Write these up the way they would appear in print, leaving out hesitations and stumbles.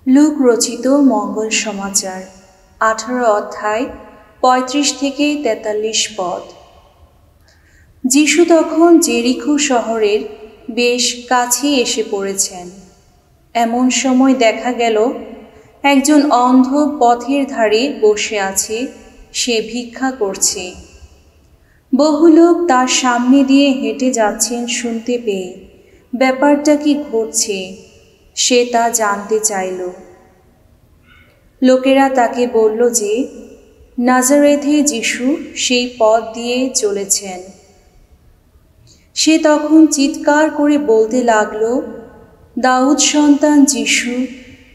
Look রচিত মঙ্গল সমাচার 18 অধ্যায় 35 থেকে 43 পদ। যিশু তখন জেরিকো শহরের বেশ কাছে এসে পড়েছেন। এমন সময় দেখা গেল একজন অন্ধ পথের ধারে বসে আছে, সে ভিক্ষা করছে। বহু লোক তার সামনে দিয়ে হেঁটে যাচ্ছেন শুনতে পেয়ে ব্যাপারটা কি ঘটছে সে তা জানতে চাইল। লোকেরা তাকে বলল যে নাজারেথে যিশু সেই পথ দিয়ে চলেছেন। সে তখন চিৎকার করে বলতে লাগল, দাউদ সন্তান যিশু,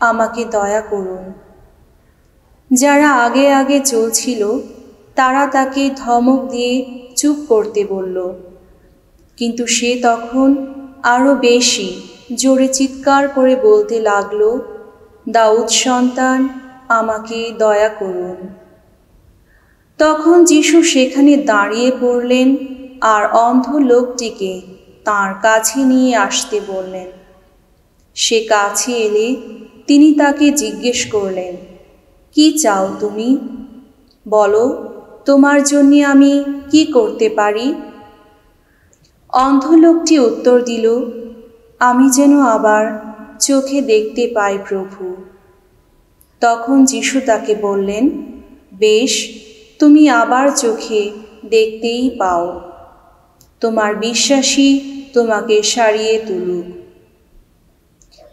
আমাকে দয়া করুন। যারা আগে আগে চলছিল তারা তাকে ধমক দিয়ে চুপ করতে বলল, কিন্তু সে তখন আরও বেশি জোরে চিৎকার করে বলতে লাগল, দাউদ সন্তান, আমাকে দয়া করুন। তখন যিশু সেখানে দাঁড়িয়ে পড়লেন আর অন্ধ লোকটিকে তাঁর কাছে নিয়ে আসতে বললেন। সে কাছে এলে তিনি তাকে জিজ্ঞেস করলেন, কি চাও তুমি? বলো, তোমার জন্যে আমি কি করতে পারি? অন্ধ লোকটি উত্তর দিল, আমি যেন আবার চোখে দেখতে পাই প্রভু। তখন যিশু তাকে বললেন, বেশ, তুমি আবার চোখে দেখতেই পাও, তোমার বিশ্বাসই তোমাকে সারিয়ে তুলুক।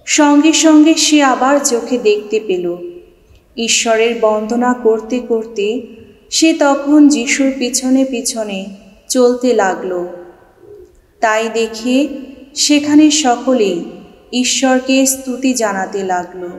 সঙ্গে সঙ্গে সে আবার চোখে দেখতে পেল। ঈশ্বরের বন্দনা করতে করতে সে তখন যিশুর পিছনে পিছনে চলতে লাগল। তাই দেখে সেখানে সকলেই ঈশ্বরকে স্তুতি জানাতে লাগলো।